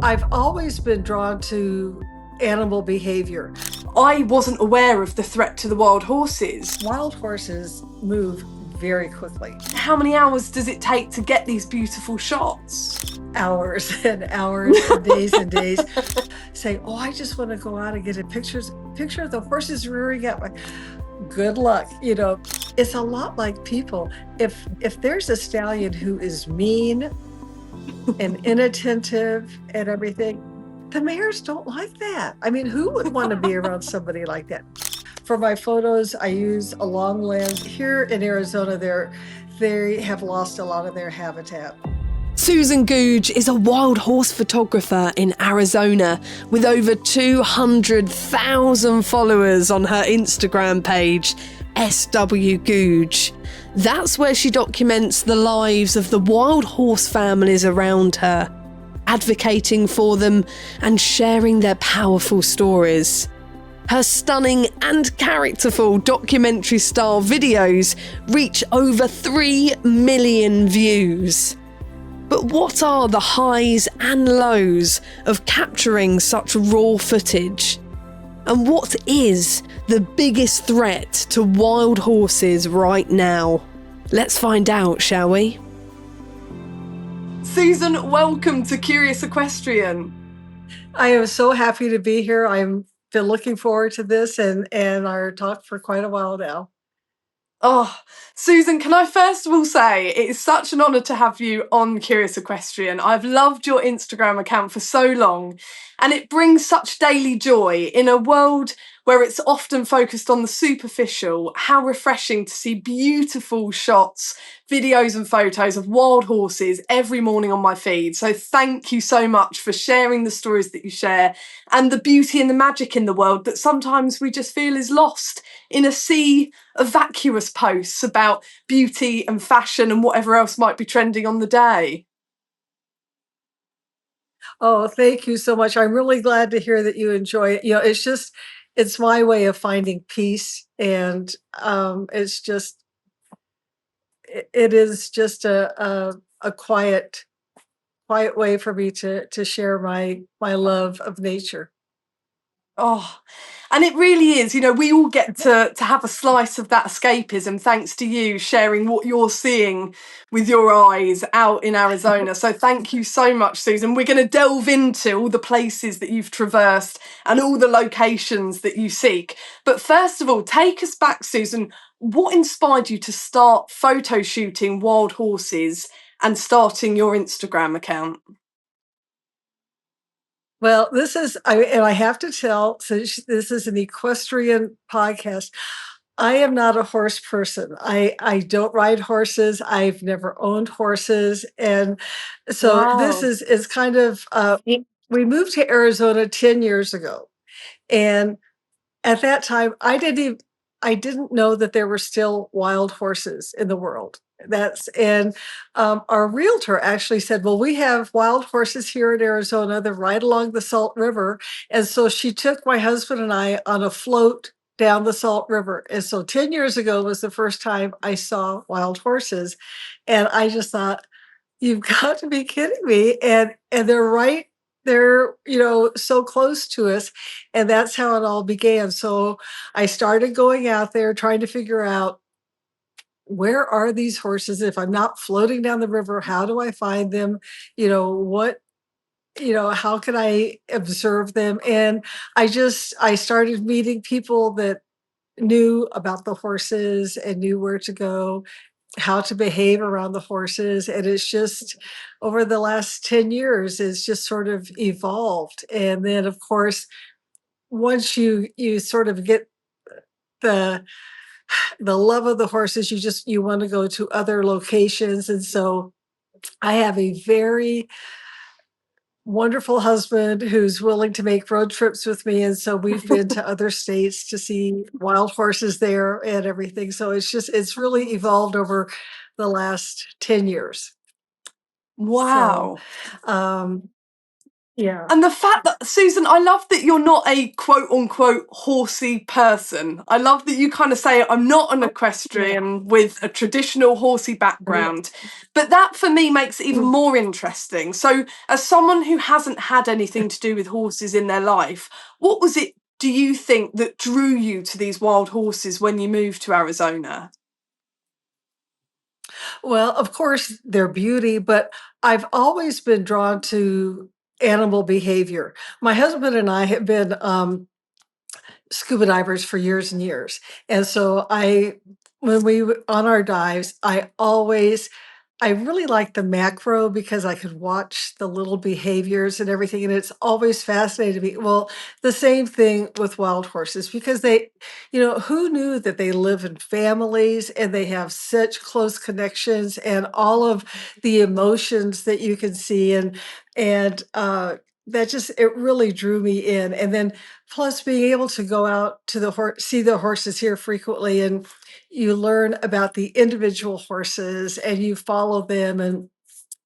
I've always been drawn to animal behavior. I wasn't aware of the threat to the wild horses. Wild horses move very quickly. How many hours does it take to get these beautiful shots? Hours and hours and days. Say, oh, I just want to go out and get a picture of the horses rearing up. Good luck. You know, it's a lot like people. If there's a stallion who is mean and inattentive and everything, the mares don't like that. I mean, who would want to be around somebody like that? For my photos, I use a long lens. Here in Arizona, they have lost a lot of their habitat. Susan Goudge is a wild horse photographer in Arizona with over 200,000 followers on her Instagram page, SW Goudge. That's where she documents the lives of the wild horse families around her, advocating for them and sharing their powerful stories. Her stunning and characterful documentary-style videos reach over 3 million views. But what are the highs and lows of capturing such raw footage? And what is the biggest threat to wild horses right now? Let's find out, shall we? Susan, welcome to Curious Equestrian. I am so happy to be here. I've been looking forward to this and our talk for quite a while now. Oh, Susan, can I first of all say it is such an honour to have you on Curious Equestrian. I've loved your Instagram account for so long, and it brings such daily joy in a world where it's often focused on the superficial. How refreshing to see beautiful shots, videos and photos of wild horses every morning on my feed. So thank you so much for sharing the stories that you share and the beauty and the magic in the world that sometimes we just feel is lost in a sea of vacuous posts about beauty and fashion and whatever else might be trending on the day. Oh, thank you so much. I'm really glad to hear that you enjoy it. You know, it's my way of finding peace, and it is just a quiet way for me to share my love of nature. Oh, and it really is, you know, we all get to have a slice of that escapism thanks to you sharing what you're seeing with your eyes out in Arizona. So thank you so much, Susan. We're going to delve into all the places that you've traversed and all the locations that you seek. But first of all, take us back, Susan. What inspired you to start photo shooting wild horses and starting your Instagram account? Well, I have to tell, since this is an equestrian podcast, I am not a horse person. I don't ride horses. I've never owned horses. And so this Wow. is kind of, we moved to Arizona 10 years ago. And at that time, I didn't know that there were still wild horses in the world. Our realtor actually said, well, we have wild horses here in Arizona. They're right along the Salt River. And so she took my husband and I on a float down the Salt River. And so 10 years ago was the first time I saw wild horses. And I just thought, you've got to be kidding me. And they're, so close to us. And that's how it all began. So I started going out there trying to figure out, where are these horses? If I'm not floating down the river, how do I find them? How can I observe them? And I started meeting people that knew about the horses and knew where to go, how to behave around the horses. And it's just, over the last 10 years, it's just sort of evolved. And then, of course, once you sort of get the love of the horses, you want to go to other locations. And so I have a very wonderful husband who's willing to make road trips with me. And so we've been to other states to see wild horses there and everything. So it's really evolved over the last 10 years. Wow. So, Yeah. And the fact that, Susan, I love that you're not a quote unquote horsey person. I love that you kind of say, I'm not an equestrian with a traditional horsey background. But that for me makes it even more interesting. So, as someone who hasn't had anything to do with horses in their life, what was it, do you think, that drew you to these wild horses when you moved to Arizona? Well, of course, their beauty, but I've always been drawn to animal behavior. My husband and I have been scuba divers for years and years. And so when on our dives, I really like the macro because I could watch the little behaviors and everything. And it's always fascinated me. Well, the same thing with wild horses because who knew that they live in families and they have such close connections and all of the emotions that you can see and that just it really drew me in. And then plus being able to go out to see the horses here frequently and you learn about the individual horses and you follow them and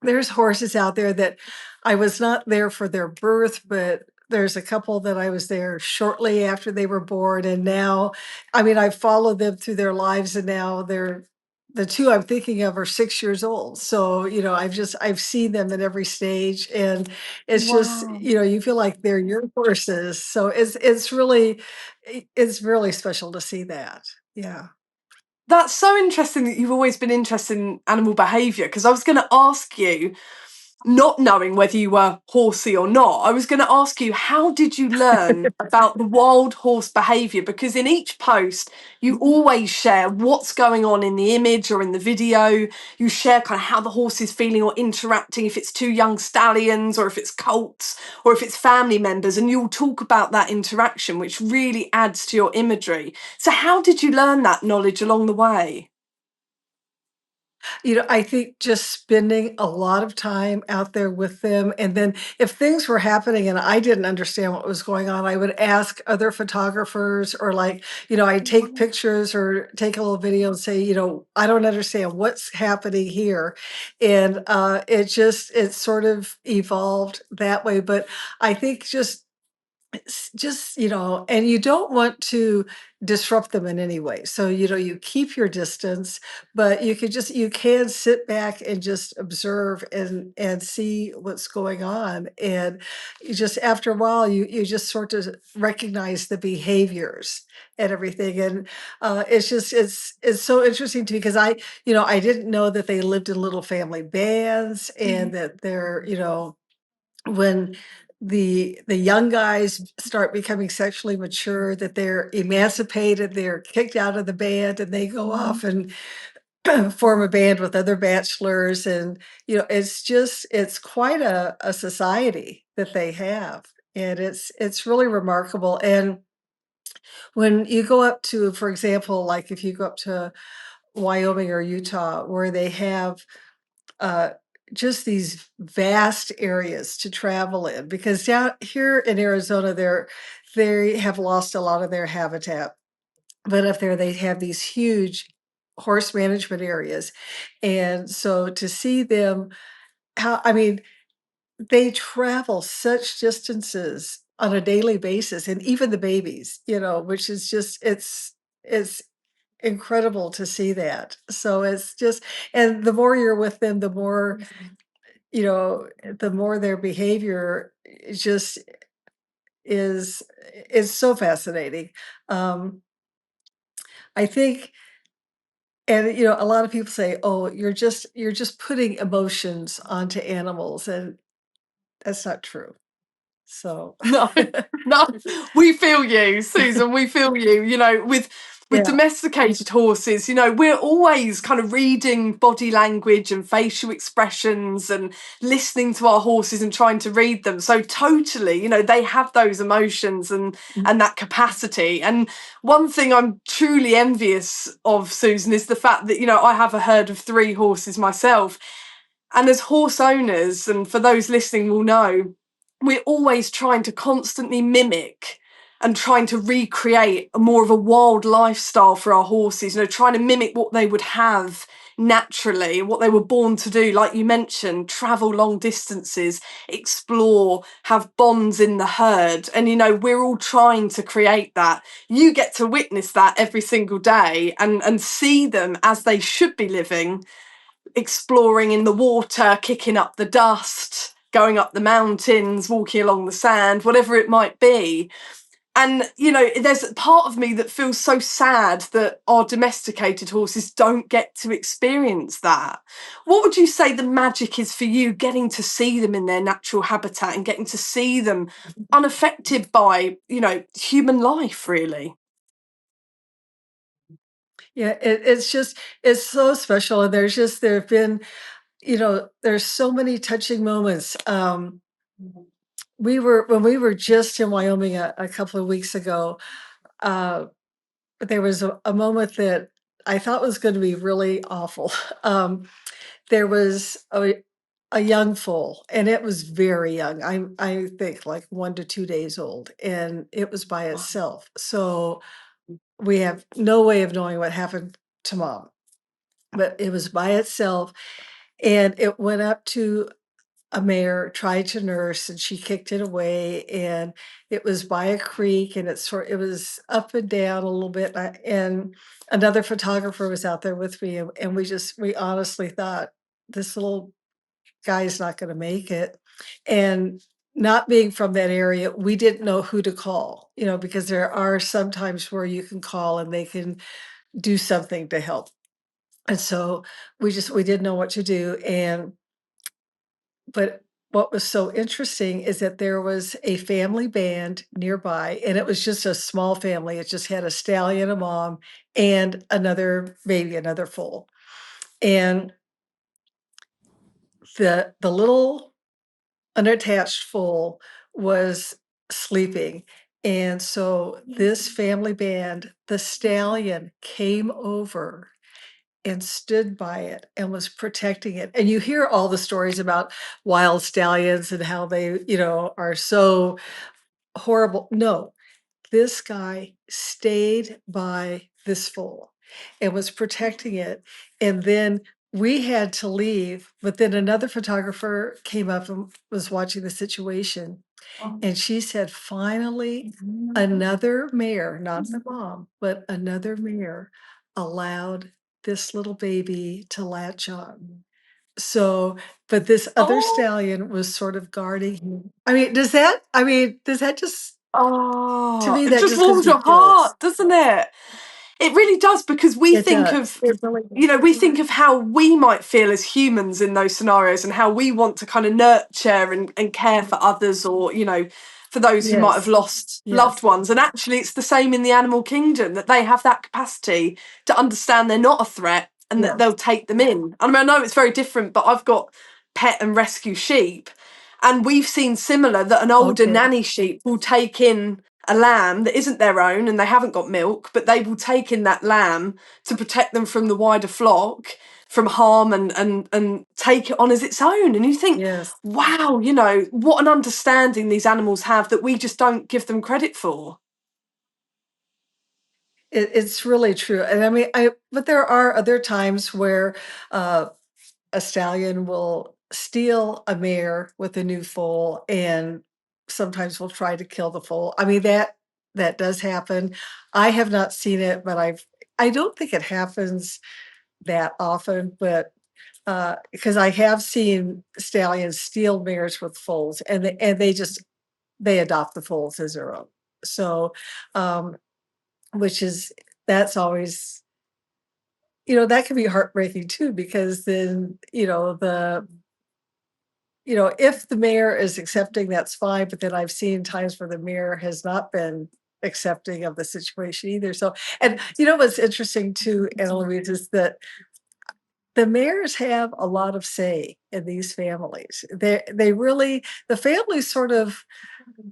there's horses out there that I was not there for their birth, but there's a couple that I was there shortly after they were born. And now, I mean, I followed them through their lives and now the two I'm thinking of are 6 years old. So, I've seen them at every stage and it's just, Wow. you feel like they're your horses. So it's really special to see that. Yeah. That's so interesting that you've always been interested in animal behaviour, because I was going to ask you, not knowing whether you were horsey or not, I was going to ask you, how did you learn about the wild horse behaviour? Because in each post, you always share what's going on in the image or in the video. You share kind of how the horse is feeling or interacting, if it's two young stallions or if it's colts or if it's family members, and you'll talk about that interaction, which really adds to your imagery. So how did you learn that knowledge along the way? I think just spending a lot of time out there with them, and then if things were happening and I didn't understand what was going on, I would ask other photographers or I'd take pictures or take a little video and say, I don't understand what's happening here. And it sort of evolved that way. But I think and you don't want to disrupt them in any way. So, you keep your distance, but you can sit back and just observe and see what's going on. And you just after a while, you just sort of recognize the behaviors and everything. And it's so interesting to me because I didn't know that they lived in little family bands and that they're, when the young guys start becoming sexually mature, that they're emancipated, they're kicked out of the band, and they go off and form a band with other bachelors, and, it's quite a society that they have, and it's really remarkable, and when you go up to, for example, like, if you go up to Wyoming or Utah, where they have uh, just these vast areas to travel in because down here in Arizona, they have lost a lot of their habitat. But up there, they have these huge horse management areas. And so to see them, I mean, they travel such distances on a daily basis, and even the babies, which is it's incredible to see that. So it's just, and the more you're with them, the more their behavior just is is so fascinating. Um, I think, and a lot of people say, "Oh, you're just putting emotions onto animals," and that's not true. So, No, no, we feel you, Susan. We feel you. With yeah, domesticated horses, we're always kind of reading body language and facial expressions and listening to our horses and trying to read them. So totally, they have those emotions and that capacity. And one thing I'm truly envious of, Susan, is the fact that I have a herd of 3 horses myself, and as horse owners, and for those listening will know, we're always trying to constantly mimic and trying to recreate more of a wild lifestyle for our horses, trying to mimic what they would have naturally, what they were born to do, like you mentioned, travel long distances, explore, have bonds in the herd. And, you know, we're all trying to create that. You get to witness that every single day and see them as they should be living, exploring in the water, kicking up the dust, going up the mountains, walking along the sand, whatever it might be. And, you know, there's a part of me that feels so sad that our domesticated horses don't get to experience that. What would you say the magic is for you, getting to see them in their natural habitat and getting to see them unaffected by, you know, human life, really? Yeah, it's so special. And there have been, there's so many touching moments. When we were just in Wyoming a couple of weeks ago, uh, there was a moment that I thought was going to be really awful. There was a young foal, and it was very young. I think like 1 to 2 days old, and it was by itself. So we have no way of knowing what happened to mom, but it was by itself, and it went up to a mare, tried to nurse, and she kicked it away, and it was by a creek, and it was up and down a little bit, and another photographer was out there with me, and we honestly thought, "This little guy's not gonna make it," and not being from that area, we didn't know who to call, because there are some times where you can call and they can do something to help, and so we didn't know what to do, but what was so interesting is that there was a family band nearby, and it was just a small family. It just had a stallion, a mom, and another baby, another foal. And the little unattached foal was sleeping. And so this family band, the stallion came over and stood by it and was protecting it. And you hear all the stories about wild stallions and how they, are so horrible. No, this guy stayed by this foal and was protecting it. And then we had to leave, but then another photographer came up and was watching the situation. And she said, finally, another mare, not the mom, but another mare allowed this little baby to latch on. So, but this other Oh, stallion was sort of guarding him. Does that just, to oh, me, it that just just gives warms me your chills. heart, doesn't it? It really does, because we It think does. of, It really you know, does. we think of how we might feel as humans in those scenarios and how we want to kind of nurture and care for others, or, you know, for those who might have Yes. lost loved Yes. ones. And actually, it's the same in the animal kingdom, that they have that capacity to understand they're not a threat and that Yeah. they'll take them in. I mean, I know it's very different, but I've got pet and rescue sheep. And we've seen similar, that an older Okay. nanny sheep will take in a lamb that isn't their own and they haven't got milk, but they will take in that lamb to protect them from the wider flock, from harm, and take it on as its own. And you think, Yes. wow, you know, what an understanding these animals have that we just don't give them credit for. It's really true. And but there are other times where uh, a stallion will steal a mare with a new foal, and sometimes will try to kill the foal. That does happen. I have not seen it, but I don't think it happens that often, but because I have seen stallions steal mares with foals, and they adopt the foals as their own. So, um, which is that's always, that can be heartbreaking too, because then, if the mayor is accepting, that's fine, but then I've seen times where the mayor has not been accepting of the situation either. So, and what's interesting too, Anna Louise, is that the mayors have a lot of say in these families. The families sort of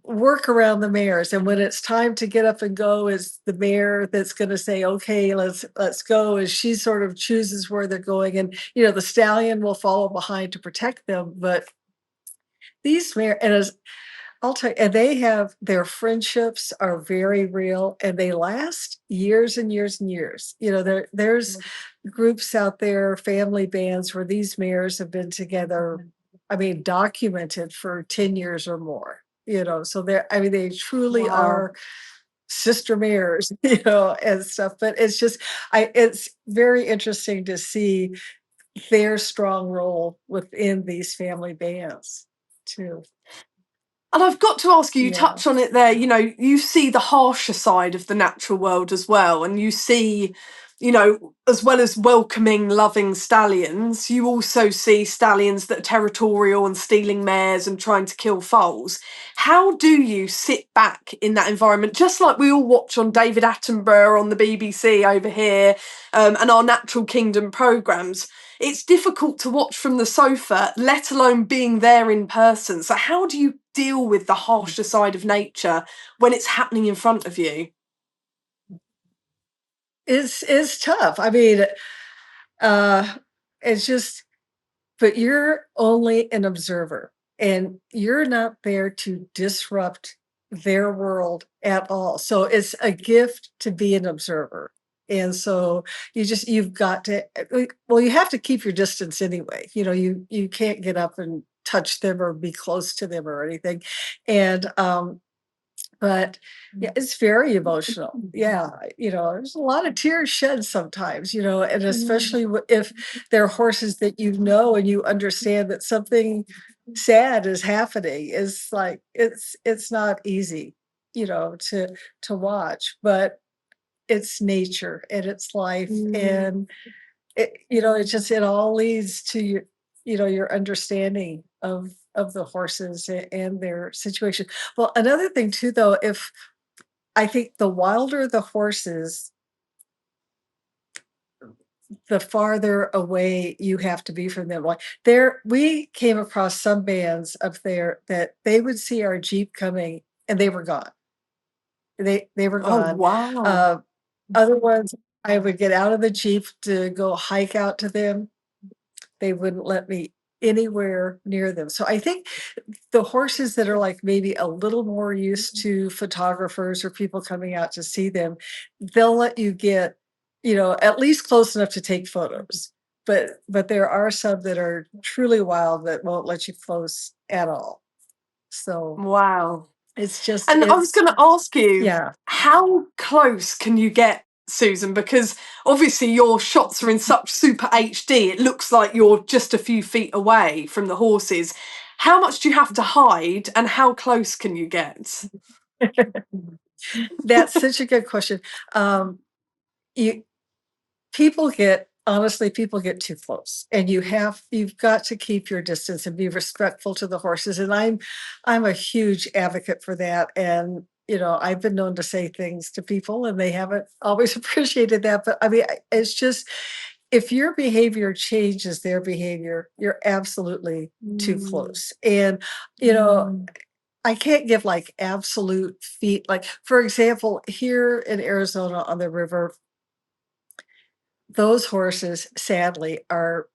work around the mayors, and when it's time to get up and go, is the mayor that's going to say, okay, let's go, and she sort of chooses where they're going, and the stallion will follow behind to protect them. But these mayor and as I'll tell you, and they have their friendships are very real and they last years and years and years. There's groups out there, family bands where these mares have been together, I mean, documented for 10 years or more, so they truly Wow. are sister mares, and stuff. But it's very interesting to see their strong role within these family bands too. And I've got to ask you, you Yeah. touch on it there, you see the harsher side of the natural world as well. And you see, as well as welcoming, loving stallions, you also see stallions that are territorial and stealing mares and trying to kill foals. How do you sit back in that environment, just like we all watch on David Attenborough on the BBC over here, and our Natural Kingdom programmes? It's difficult to watch from the sofa, let alone being there in person. So how do you deal with the harsher side of nature when it's happening in front of you? It's tough. I mean, uh, it's just but you're only an observer, and you're not there to disrupt their world at all. So it's a gift to be an observer. And so you've got to well, you have to keep your distance anyway. You can't get up and touch them or be close to them or anything. And but yeah, it's very emotional. Yeah, there's a lot of tears shed sometimes, and especially if they're horses that and you understand that something sad is happening. Is like it's not easy, to watch, but it's nature and it's life, and it all leads to your understanding of the horses and their situation. Well, another thing too, though, if I think the wilder the horses, the farther away you have to be from them. Like we came across some bands up there that they would see our Jeep coming and they were gone. They were Oh, gone. wow. Uh, Other ones, I would get out of the Jeep to go hike out to them. They wouldn't let me anywhere near them. So I think the horses that are like maybe a little more used to photographers or people coming out to see them, they'll let you get, at least close enough to take photos. But there are some that are truly wild that won't let you close at all. So Wow. it's just And I was going to ask you, yeah. how close can you get, Susan? Because obviously your shots are in such super HD, it looks like you're just a few feet away from the horses. How much do you have to hide and how close can you get? That's such a good question. You people get too close, and you've got to keep your distance and be respectful to the horses, and I'm a huge advocate for that. And I've been known to say things to people and they haven't always appreciated that, but I mean, it's just, if your behavior changes their behavior, you're absolutely too close. And I can't give like absolute feet, like for example, here in Arizona on the river, those horses sadly are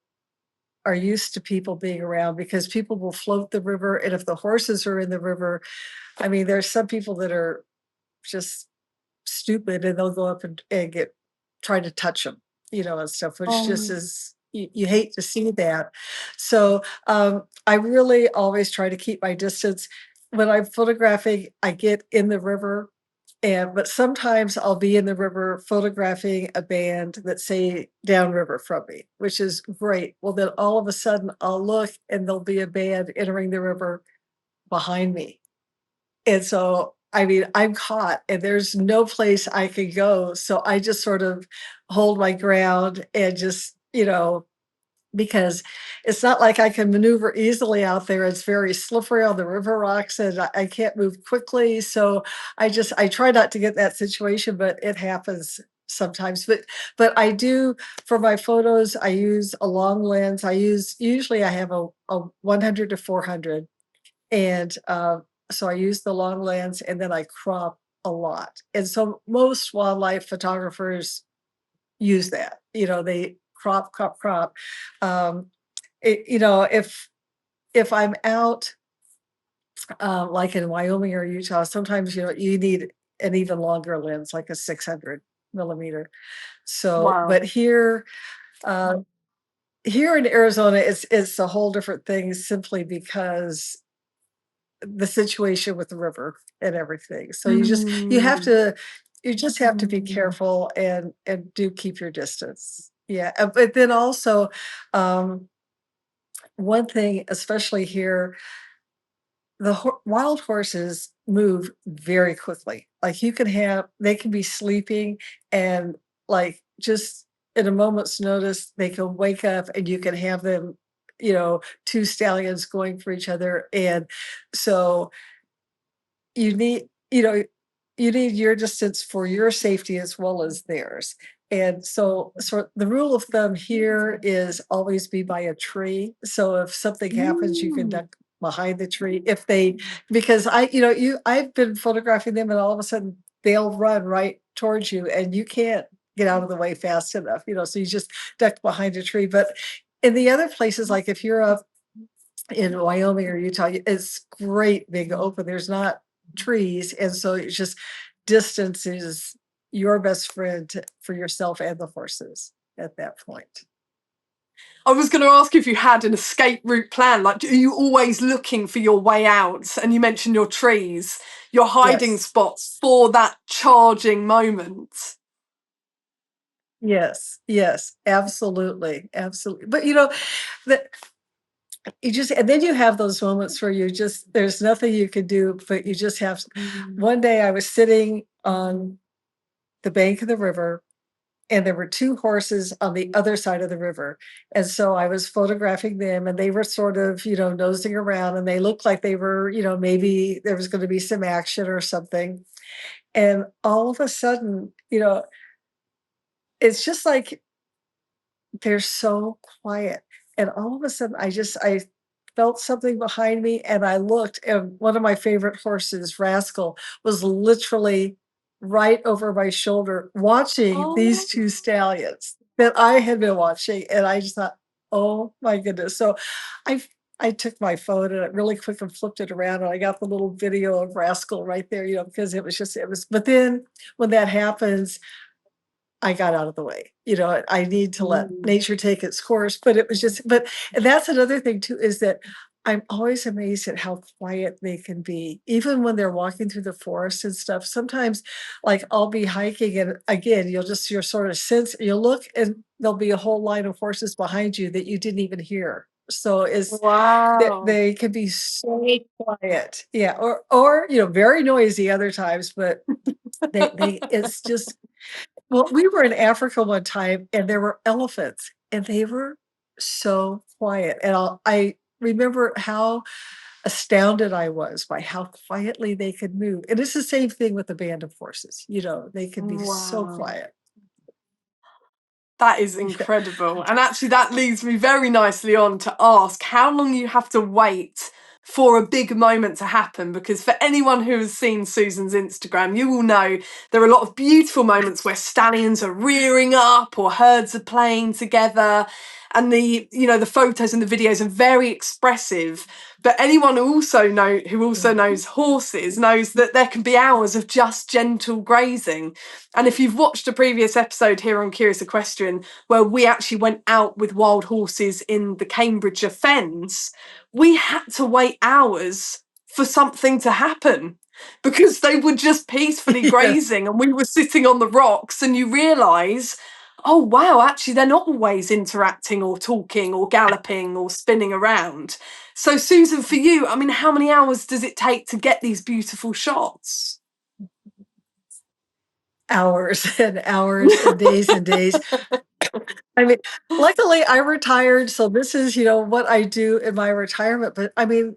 used to people being around because people will float the river. And if the horses are in the river, I mean, there's some people that are just stupid and they'll go up and try to touch them, and stuff, which just Oh, is, you hate to see that. So I really always try to keep my distance. When I'm photographing, I get in the river, but sometimes I'll be in the river photographing a band that's say downriver from me, which is great. Well, then all of a sudden I'll look and there'll be a band entering the river behind me. And so, I mean, I'm caught and there's no place I can go. So I just sort of hold my ground and just, because it's not like I can maneuver easily out there. It's very slippery on the river rocks and I can't move quickly. So I try not to get that situation, but it happens sometimes. But I do, for my photos, I use a long lens. Usually I have a 100 to 400. And so I use the long lens and then I crop a lot. And so most wildlife photographers use that. They crop, crop, crop. Um, if I'm out like in Wyoming or Utah, sometimes, you need an even longer lens, like a 600 millimeter. So, Wow. but uh, here in Arizona, it's a whole different thing simply because the situation with the river and everything. So Mm. you just have to be careful and do keep your distance. Yeah, but then also, um, one thing, especially here, wild horses move very quickly. Like they can be sleeping and like just in a moment's notice, they can wake up and you can have them, two stallions going for each other. And so you need, you need your distance for your safety as well as theirs. And so the rule of thumb here is always be by a tree. So if something happens, you can Mm. duck behind the tree. Because I've been photographing them and all of a sudden they'll run right towards you and you can't get out of the way fast enough, so you just duck behind a tree. But in the other places, like if you're up in Wyoming or Utah, it's great big open. There's not trees, and so it's just distance is your best friend for yourself and the horses at that point. I was going to ask if you had an escape route plan. Like, are you always looking for your way out? And you mentioned your trees, your hiding Yes, spots for that charging moment. yes, absolutely, absolutely. But that you just and then you have those moments where there's nothing you can do, but you just have. Mm. One day I was sitting on the bank of the river and there were two horses on the other side of the river. And so I was photographing them and they were sort of, nosing around and they looked like they were, maybe there was going to be some action or something. And all of a sudden, it's just like they're so quiet. And all of a sudden, I felt something behind me and I looked, and one of my favorite horses, Rascal, was literally right over my shoulder watching these Oh, two stallions that I had been watching. And I just thought, oh my goodness. So I I took my phone and it really quick and flipped it around and I got the little video of Rascal right there, because but then when that happens, I got out of the way. I need to let mm. nature take its course, but it was but and that's another thing too, is that I'm always amazed at how quiet they can be, even when they're walking through the forest and stuff. Sometimes, like, I'll be hiking and again, you're sort of you'll look and there'll be a whole line of horses behind you that you didn't even hear. So it's that Wow. they can be so quiet. Yeah, or very noisy other times, but they it's just well, we were in Africa one time and there were elephants and they were so quiet. And I remember how astounded I was by how quietly they could move. And it's the same thing with a band of horses. They could be so Wow. quiet. That is Yeah. incredible. And actually, that leads me very nicely on to ask how long you have to wait for a big moment to happen. Because for anyone who has seen Susan's Instagram, you will know there are a lot of beautiful moments where stallions are rearing up or herds are playing together. And the photos and the videos are very expressive. But anyone who also knows horses knows that there can be hours of just gentle grazing. And if you've watched a previous episode here on Curious Equestrian, where we actually went out with wild horses in the Cambridgeshire Fens, we had to wait hours for something to happen because they were just peacefully Yes. grazing and we were sitting on the rocks, and you realise, oh wow, actually they're not always interacting or talking or galloping or spinning around. So Susan, for you, I mean, how many hours does it take to get these beautiful shots? Hours and hours and days and days. I mean, luckily I retired, so this is, what I do in my retirement. But I mean,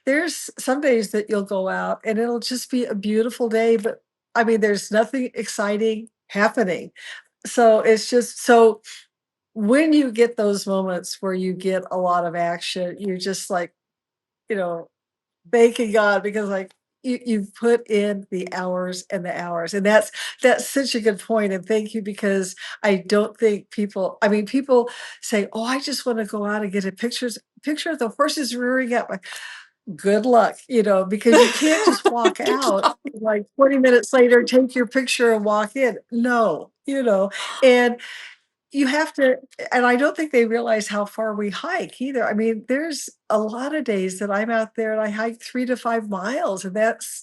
there's some days that you'll go out and it'll just be a beautiful day, but I mean, there's nothing exciting happening. So it's just so when you get those moments where you get a lot of action, you're just like, you know, thanking God because like you've put in the hours and the hours. And that's such a good point. And thank you because I don't think people say, oh, I just want to go out and get a picture of the horses rearing up. good luck, because you can't just walk out, like, 20 minutes later, take your picture and walk in. No, and you have to and I don't think they realize how far we hike either. I mean, there's a lot of days that I'm out there and I hike 3 to 5 miles, and that's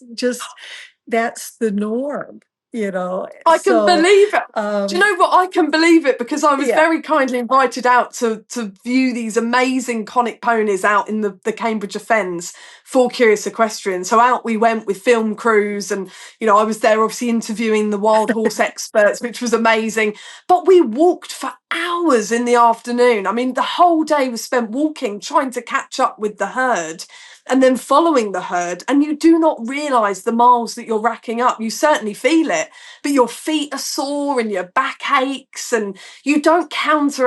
the norm, you know? I can So, believe it. Do you um know what? I can believe it because I was yeah. very kindly invited out to view these amazing conic ponies out in the Cambridgeshire Fens for Curious Equestrian. So out we went with film crews, and I was there obviously interviewing the wild horse experts, which was amazing. But we walked for hours in the afternoon. I mean, the whole day was spent walking, trying to catch up with the herd and then following the herd, and you do not realise the miles that you're racking up. You certainly feel it, but your feet are sore and your back aches, and you don't counter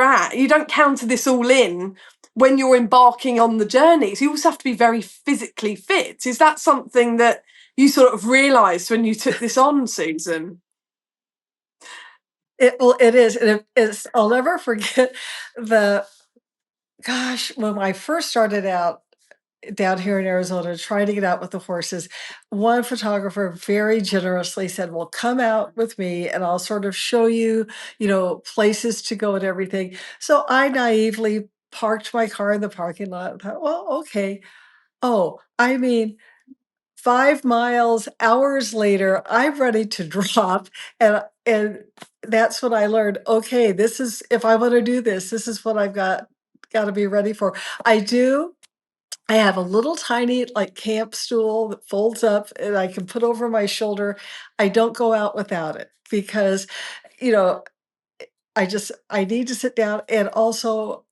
this all in when you're embarking on the journey. So you also have to be very physically fit. Is that something that you sort of realised when you took this on, Susan? It is, and it's I'll never forget the gosh, when I first started out down here in Arizona trying to get out with the horses, one photographer very generously said, "Well, come out with me and I'll sort of show you, places to go and everything." So I naively parked my car in the parking lot and thought, "Well, okay." Oh, I mean, 5 miles, hours later, I'm ready to drop, and that's when I learned, okay, this is if I wanna do this, this is what I've gotta be ready for. I do I have a little tiny, like, camp stool that folds up and I can put over my shoulder. I don't go out without it because, you know, I need to sit down, and also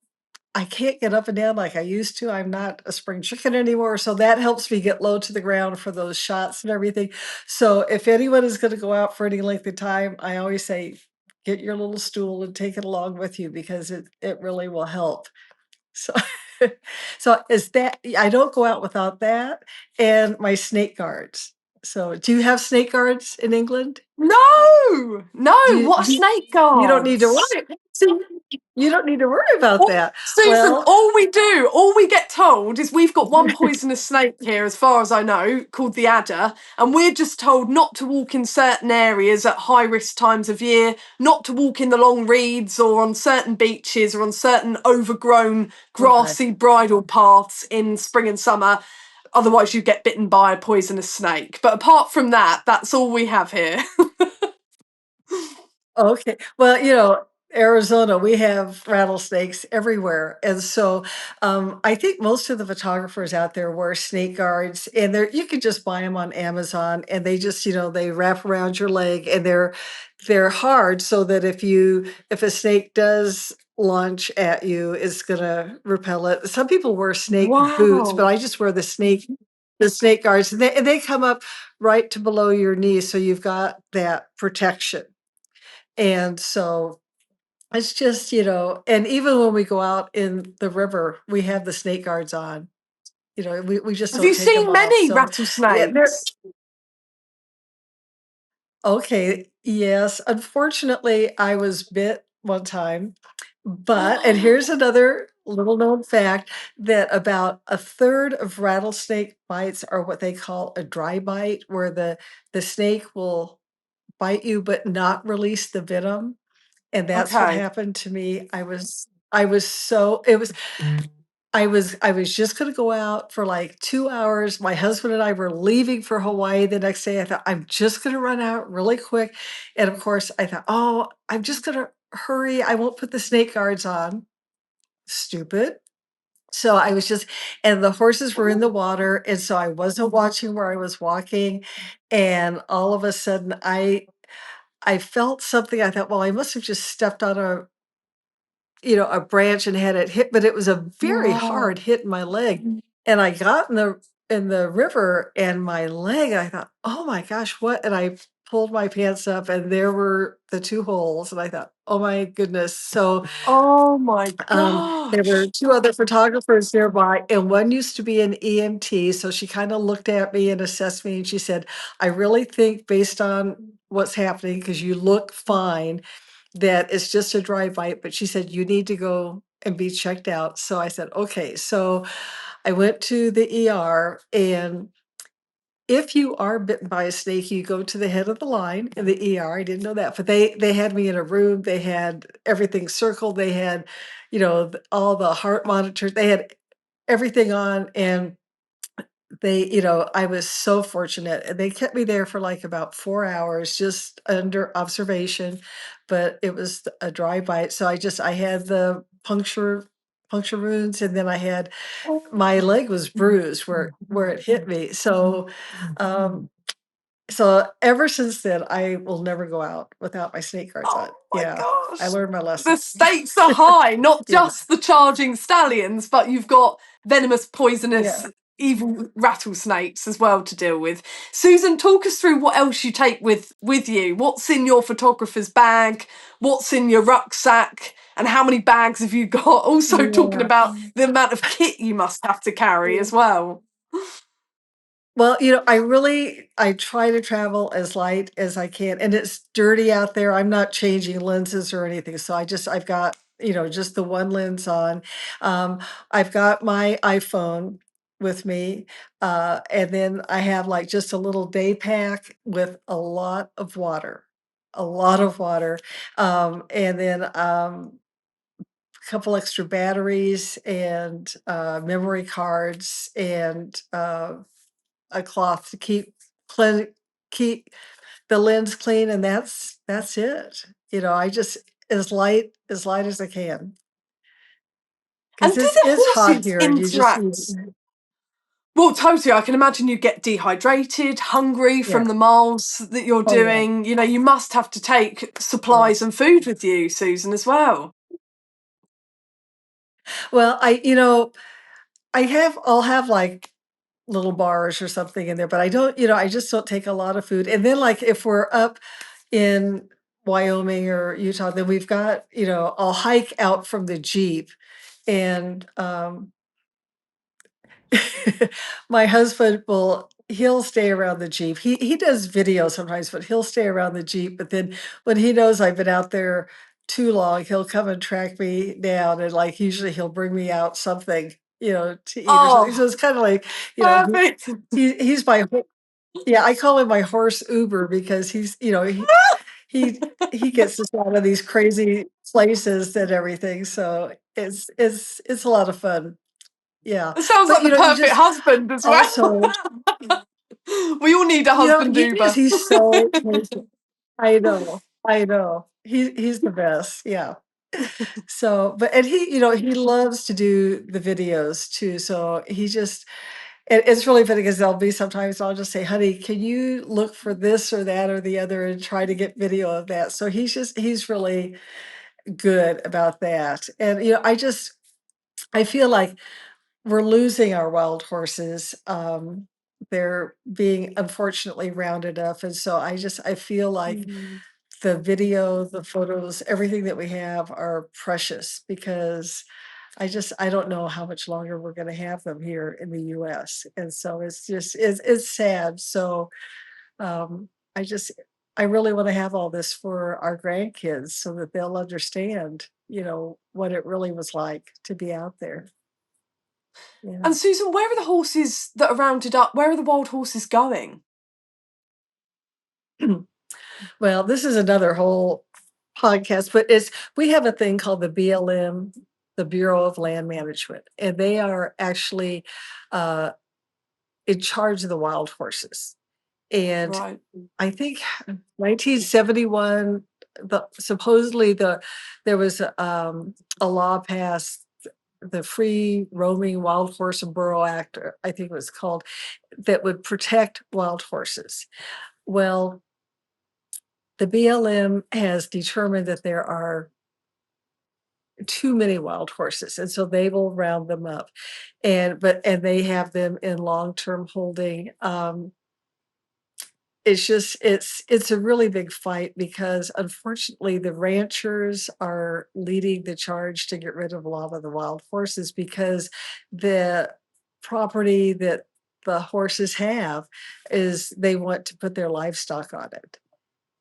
I can't get up and down like I used to. I'm not a spring chicken anymore, so that helps me get low to the ground for those shots and everything. So if anyone is gonna go out for any length of time, I always say, "Get your little stool and take it along with you because it really will help." So so is that I don't go out without that and my snake guards. So do you have snake guards in England? No, no. Do you What are do snake you don't need to guards? worry. See, you don't need to worry about Well, that. Susan, Well, all we get told is we've got one poisonous snake here, as far as I know, called the adder, and we're just told not to walk in certain areas at high risk times of year, not to walk in the long reeds or on certain beaches or on certain overgrown right. grassy bridle paths in spring and summer. Otherwise, you get bitten by a poisonous snake. But apart from that, that's all we have here. Okay. Well, Arizona, we have rattlesnakes everywhere. And so I think most of the photographers out there wear snake guards, and you can just buy them on Amazon, and they just, they wrap around your leg, and they're hard so that if a snake does launch at you, it's gonna repel it. Some people wear snake boots, but Wow. I just wear the snake guards, and they come up right to below your knee, so you've got that protection. And so it's just, and even when we go out in the river, we have the snake guards on. We just Have don't you take them seen off. many So yeah, they're rattlesnakes? okay. Yes, unfortunately, I was bit one time, and here's another little known fact that about a third of rattlesnake bites are what they call a dry bite, where the snake will bite you but not release the venom. And that's what Okay. happened to me. I was so it was I was just gonna go out for, like, 2 hours. My husband and I were leaving for Hawaii the next day. I thought, "I'm just gonna run out really quick," and, of course, I thought, "Oh, I'm just gonna hurry. I won't put the snake guards on." Stupid. So I was just and the horses were in the water, and so I wasn't watching where I was walking, and all of a sudden, I felt something. I thought, "Well, I must have just stepped on a branch and had it hit," but it was a very Wow. hard hit in my leg, and I got in the river and my leg, I thought, "Oh my gosh, what?" And I pulled my pants up and there were the 2 holes, and I thought, "Oh my goodness." So, Oh my there were gosh. 2 other photographers nearby, and one used to be an EMT, so she kinda looked at me and assessed me, and she said, "I really think based on what's happening, because you look fine, that it's just a dry bite," but she said, "You need to go and be checked out." So I said, "Okay." So I went to the ER, and if you are bitten by a snake, you go to the head of the line in the ER. I didn't know that, but they had me in a room. They had everything circled. They had, all the heart monitors. They had everything on, and I was so fortunate. And they kept me there for like about 4 hours, just under observation. But it was a dry bite, so I had the puncture wounds, and then I had my leg was bruised where it hit me. Um, so ever since then, I will never go out without my snake guards on. Oh my Yeah, I gosh. learned my The lesson. stakes are high, not Yeah, just the charging stallions, but you've got venomous, poisonous, yeah. evil rattlesnakes as well to deal with. Susan, talk us through what else you take with you. What's in your photographer's bag? What's in your rucksack? And how many bags have you got? Also talking Yeah. about the amount of kit you must have to carry as well. Well, I try to travel as light as I can, and it's dirty out there. I'm not changing lenses or anything, so I've got, just the one lens on. Um, I've got my iPhone with me, and then I have like just a little day pack with a lot of water, and then a couple extra batteries and memory cards and a cloth to keep the lens clean, and that's it. I just as light as I can, And because do the it's hot horses here, and you just need. interact? Well, totally. I can imagine you get dehydrated, hungry Yeah. from the miles that you're Oh, yeah. doing. You know, you must have to take Yeah. supplies and food with you, Susan, as well. Well, I'll have, like, little bars or something in there, but I just don't take a lot of food, and then, like, if we're up in Wyoming or Utah, then we've got, I'll hike out from the Jeep, and, my husband he'll stay around the Jeep. He does video sometimes, but he'll stay around the Jeep, but then when he knows I've been out there too long, he'll come and track me down, and, like, usually he'll bring me out something, to eat or something. So Oh, it's kinda like, perfect. he's my yeah, I call him my horse Uber, because he he gets us out of these crazy places and everything, so it's a lot of fun. Yeah, It sounds but, like the you perfect just husband as well. also We all need a husband he is, Uber. he's so patient. I know. He's the best, yeah. So, but and he loves to do the videos too, so it's really funny, because there'll be sometimes I'll just say, "Honey, can you look for this or that or the other and try to get video of that?" So he's really good about that, and, I feel like we're losing our wild horses. They're being unfortunately rounded up, and so I feel like Mm. the video, the photos, everything that we have are precious, because I don't know how much longer we're gonna have them here in the US, and so it's sad. So, um, I just I really wanna have all this for our grandkids so that they'll understand, what it really was like to be out there. Yeah. And Susan, where are the horses that are rounded up? Where are the wild horses going? Well, this is another whole podcast, but we have a thing called the BLM, the Bureau of Land Management, and they are actually uh, in charge of the wild horses. And Right. I think 1971, there was a law passed, the Free Roaming Wild Horse and Burro Act, I think it was called, that would protect wild horses. Well, the BLM has determined that there are too many wild horses, and so they will round them up, and they have them in long-term holding. It's a really big fight, because unfortunately the ranchers are leading the charge to get rid of a lot of the wild horses, because the property that the horses have is they want to put their livestock on it.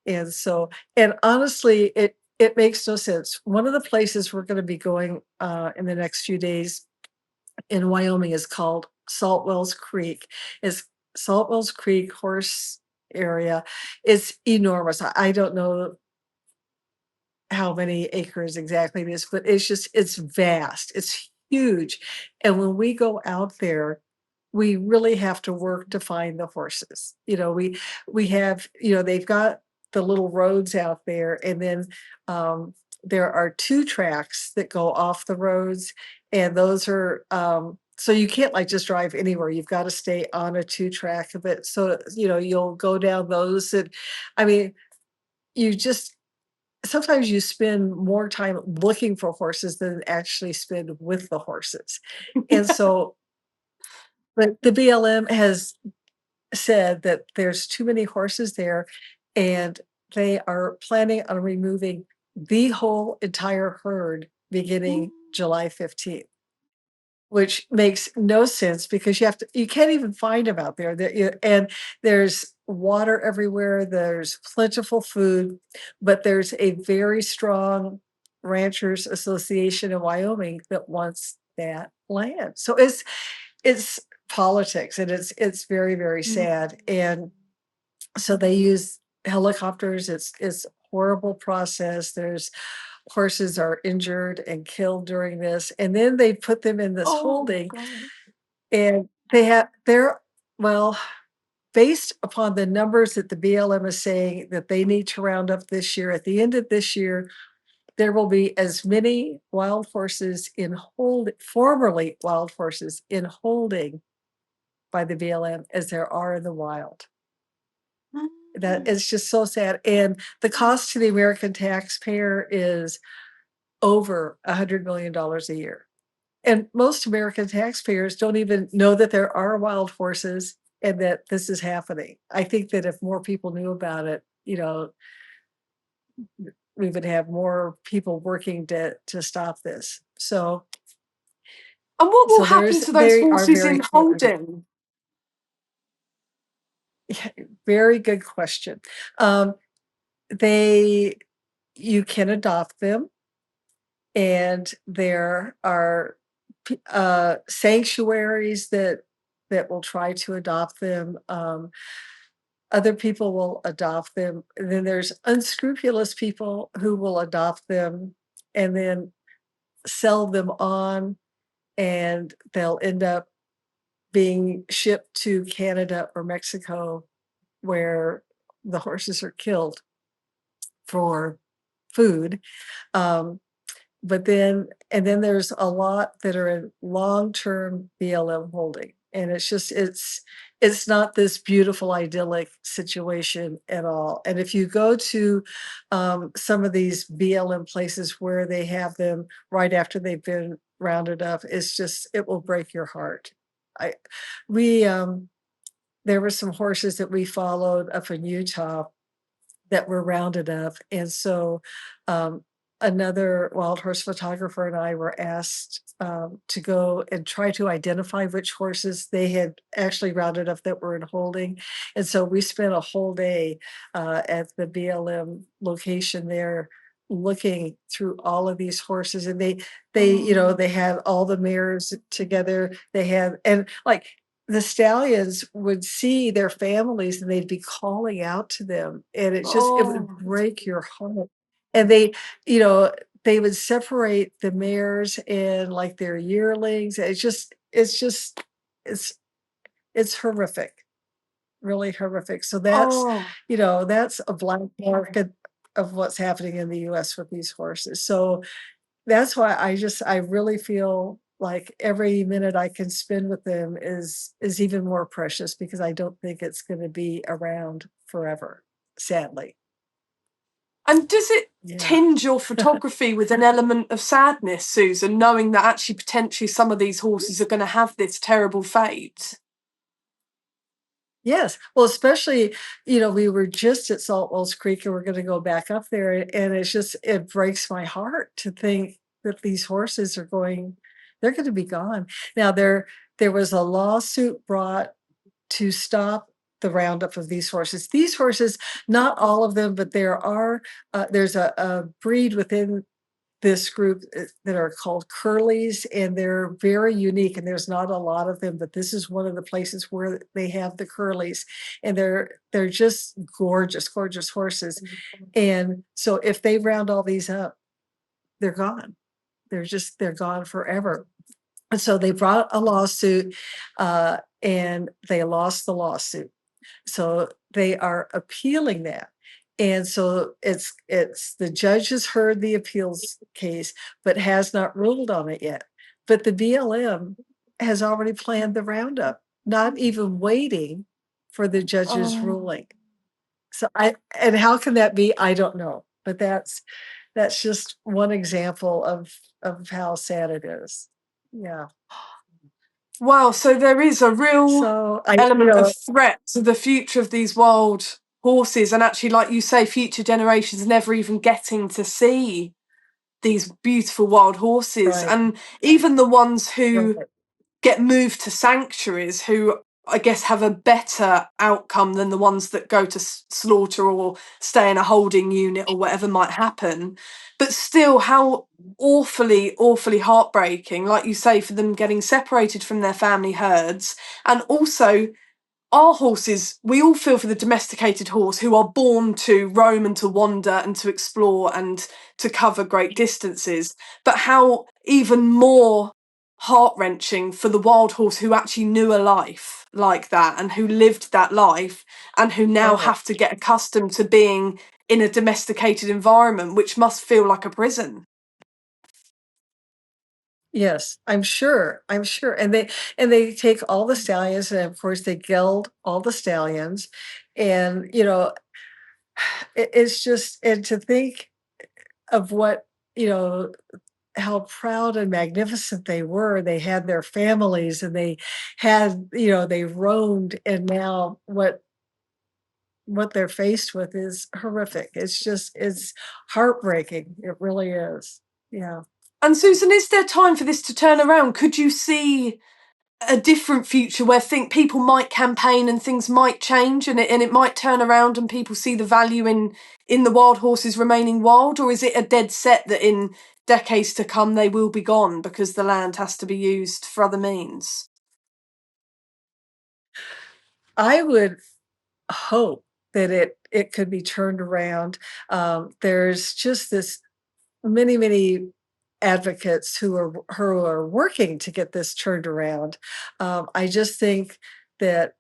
And so, and honestly, it makes no sense. One of the places we're gonna be going, in the next few days in Wyoming is called Salt Wells Creek. It's Salt Wells Creek horse area. It's enormous. I don't know how many acres exactly it is, but it's vast. It's huge. And when we go out there, we really have to work to find the horses. We have, they've got the little roads out there, and then there are 2 tracks that go off the roads, and those are so you can't like just drive anywhere. You've got to stay on a 2-track, but so you'll go down those, and I mean, you just sometimes you spend more time looking for horses than actually spend with the horses. And so, but the BLM has said that there's too many horses there, and they are planning on removing the whole entire herd beginning July 15th. Which makes no sense because you can't even find them out there. And there's water everywhere, there's plentiful food, but there's a very strong ranchers association in Wyoming that wants that land. So it's politics, and it's very, very sad. And so they use helicopters. It's horrible process. There's horses are injured and killed during this, and then they put them in this holding, God. and they're well, based upon the numbers that the BLM is saying that they need to round up this year, at the end of this year, there will be as many wild horses formerly wild horses in holding by the BLM as there are in the wild. That is just so sad. And the cost to the American taxpayer is over $100 million a year. And most American taxpayers don't even know that there are wild horses and that this is happening. I think that if more people knew about it, we would have more people working to stop this. So, And what will happen to those they are horses very in holding? very good question. You can adopt them, and there are sanctuaries that will try to adopt them. Other people will adopt them. And then there's unscrupulous people who will adopt them and then sell them on, and they'll end up being shipped to Canada or Mexico, where the horses are killed for food. But then there's a lot that are in long-term BLM holding. And it's not this beautiful idyllic situation at all. And if you go to some of these BLM places where they have them right after they've been rounded up, it will break your heart. There were some horses that we followed up in Utah that were rounded up. And so another wild horse photographer and I were asked to go and try to identify which horses they had actually rounded up that were in holding. And so we spent a whole day at the BLM location there looking through all of these horses, and they had all the mares together. And like the stallions would see their families and they'd be calling out to them, and it would break your heart. And they would separate the mares and like their yearlings. It's horrific, really horrific. So that's a black mark of what's happening in the US with these horses. So that's why I really feel like every minute I can spend with them is even more precious, because I don't think it's going to be around forever, sadly. And does it tinge your photography with an element of sadness, Susan, knowing that actually potentially some of these horses are going to have this terrible fate? Yes. Well, especially, we were just at Salt Wells Creek and we're going to go back up there. And it breaks my heart to think that these horses they're going to be gone. Now, there was a lawsuit brought to stop the roundup of these horses. These horses, not all of them, but there's a breed within this group that are called curlies, and they're very unique, and there's not a lot of them, but this is one of the places where they have the curlies, and they're just gorgeous, gorgeous horses. And so if they round all these up, they're gone. They're gone forever. And so they brought a lawsuit, and they lost the lawsuit. So they are appealing that. And so it's the judge has heard the appeals case, but has not ruled on it yet. But the BLM has already planned the roundup, not even waiting for the judge's ruling. So and how can that be? I don't know. But that's just one example of how sad it is. Yeah. Wow, so there is a real element of threat to the future of these wild horses, and actually, like you say, future generations never even getting to see these beautiful wild horses. Right. And even the ones who get moved to sanctuaries, who I guess have a better outcome than the ones that go to slaughter or stay in a holding unit or whatever might happen. But still, how awfully, awfully heartbreaking, like you say, for them getting separated from their family herds. And also, our horses, we all feel for the domesticated horse who are born to roam and to wander and to explore and to cover great distances. But how even more heart-wrenching for the wild horse who actually knew a life like that and who lived that life and who now have to get accustomed to being in a domesticated environment, which must feel like a prison. Yes, I'm sure. I'm sure. And they take all the stallions, and of course they geld all the stallions. And it's just, and to think of what, how proud and magnificent they were. They had their families, and they had, they roamed, and now what they're faced with is horrific. It's heartbreaking. It really is. Yeah. And Susan, is there time for this to turn around? Could you see a different future where people might campaign and things might change, and it might turn around and people see the value in the wild horses remaining wild? Or is it a dead set that in decades to come they will be gone because the land has to be used for other means? I would hope that it could be turned around. There's just this many advocates who are working to get this turned around. I just think that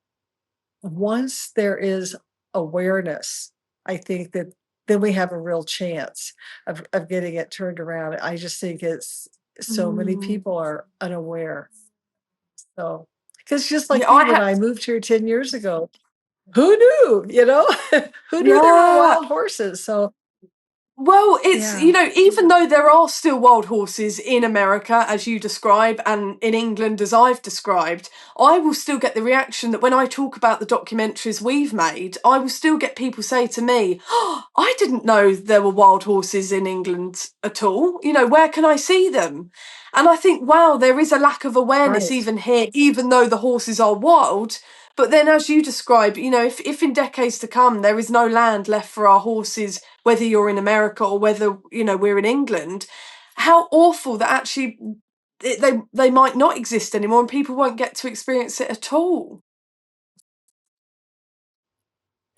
once there is awareness, I think that then we have a real chance of getting it turned around. I just think it's so many people are unaware. So, because just like Yeah, me, when I moved here 10 years ago, who knew, who knew there were yeah. wild horses? So, Well, it's, yeah. Even though there are still wild horses in America, as you describe, and in England, as I've described, I will still get the reaction that when I talk about the documentaries we've made, I will still get people say to me, oh, I didn't know there were wild horses in England at all. Where can I see them? And I think, wow, there is a lack of awareness Right. even here, even though the horses are wild. But then, as you describe, if in decades to come there is no land left for our horses, whether you're in America or whether we're in England, how awful that actually they might not exist anymore, and people won't get to experience it at all.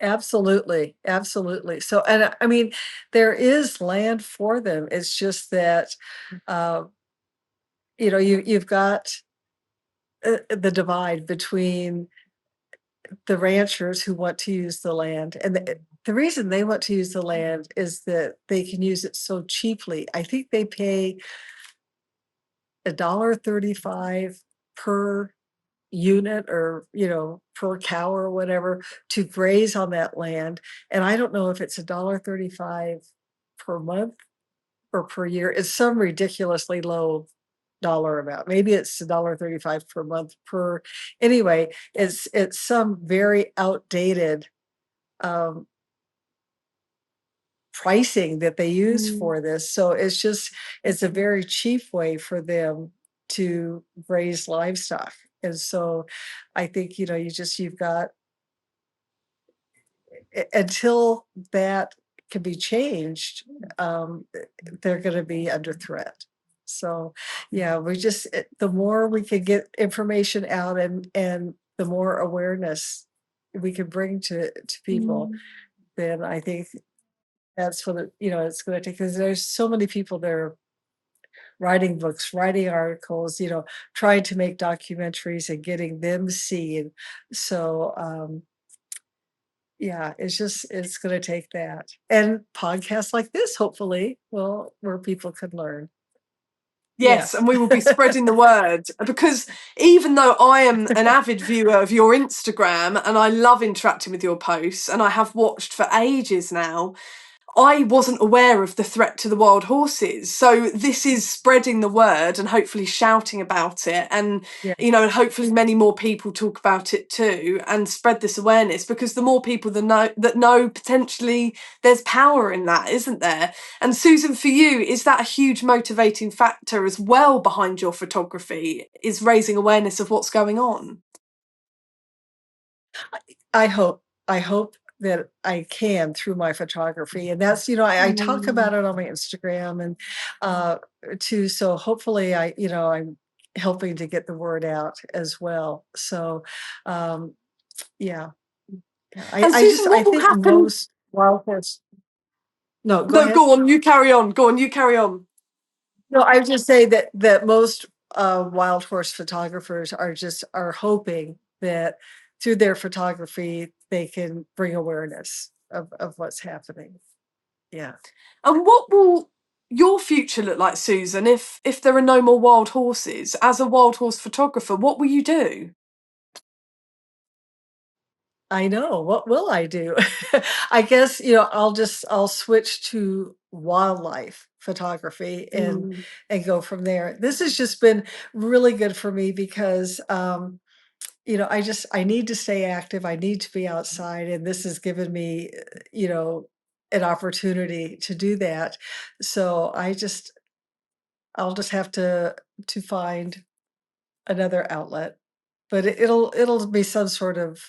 Absolutely, absolutely. So, and I mean, there is land for them. It's just that, uh, you've got the divide between the ranchers who want to use the land, and the reason they want to use the land is that they can use it so cheaply. I think they pay $1.35 per unit, or per cow or whatever, to graze on that land. And I don't know if it's $1.35 per month or per year. It's some ridiculously low dollar amount. Maybe it's $1.35 per month per. Anyway, it's some very outdated um pricing that they use for this. So it's a very cheap way for them to raise livestock. And so I think, you've got until that can be changed, they're going to be under threat. So, yeah, the more we can get information out and the more awareness we can bring to people, then I think that's what it's going to take. Because there's so many people there writing books, writing articles, trying to make documentaries and getting them seen. So, yeah, it's going to take that. And podcasts like this, hopefully, where people can learn. Yes, Yes. and we will be spreading the word, because even though I am an avid viewer of your Instagram and I love interacting with your posts and I have watched for ages now, I wasn't aware of the threat to the wild horses. So this is spreading the word and hopefully shouting about it, and Yeah. and hopefully many more people talk about it too and spread this awareness, because the more people that know, potentially there's power in that, isn't there? And Susan, for you, is that a huge motivating factor as well behind your photography, is raising awareness of what's going on? I hope that I can through my photography. And that's, I talk about it on my Instagram and too. So hopefully I'm helping to get the word out as well. So yeah. Yeah. And Susan, I what will think happen? most wild horse. No, go No, ahead. go on, you carry on. Go on, you carry on. No, I was just saying that most wild horse photographers are hoping that through their photography they can bring awareness of what's happening. Yeah. And what will your future look like, Susan, if there are no more wild horses? As a wild horse photographer, what will you do? I know. What will I do? I guess, I'll switch to wildlife photography and go from there. This has just been really good for me because I need to stay active. I need to be outside, and this has given me, an opportunity to do that. So I'll just have to find another outlet, but it'll be some sort of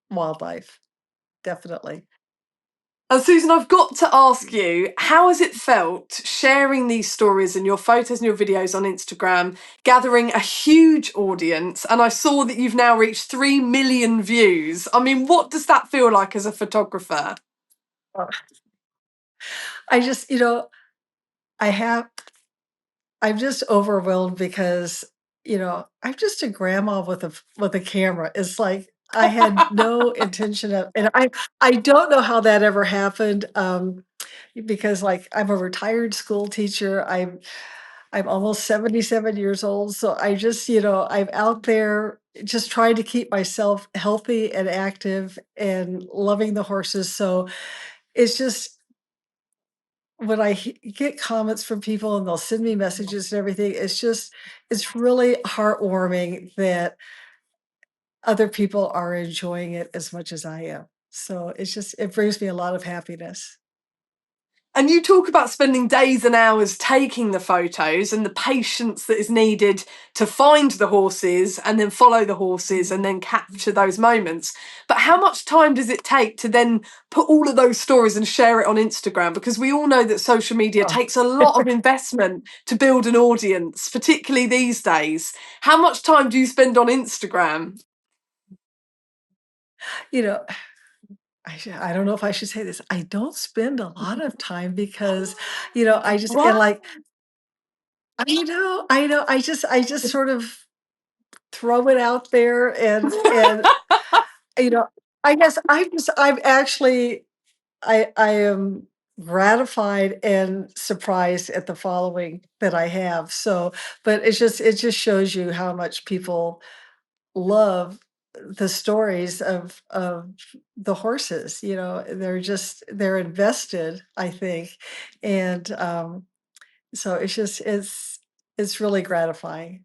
wildlife, definitely. And Susan, I've got to ask you, how has it felt sharing these stories and your photos and your videos on Instagram, gathering a huge audience? And I saw that you've now reached 3 million views. I mean, what does that feel like as a photographer? Uh, I just, I have I'm just overwhelmed because, I'm just a grandma with a camera. It's like I had no intention of, and I don't know how that ever happened. Because like I'm a retired school teacher. I'm almost 77 years old. So I'm out there just trying to keep myself healthy and active and loving the horses. So it's just when get comments from people and they'll send me messages and everything, it's really heartwarming that other people are enjoying it as much as I am. So it brings me a lot of happiness. And you talk about spending days and hours taking the photos and the patience that is needed to find the horses and then follow the horses and then capture those moments. But how much time does it take to then put all of those stories and share it on Instagram? Because we all know that social media Oh, takes a lot of investment to build an audience, particularly these days. How much time do you spend on Instagram? you know, I don't know if I should say this. I don't spend a lot of time because, I just and What? like I know. I just sort of throw it out there and you know, I guess I'm actually I am gratified and surprised at the following that I have. So, but it just shows you how much people love the stories of the horses. They're invested, I think, and so it's really gratifying.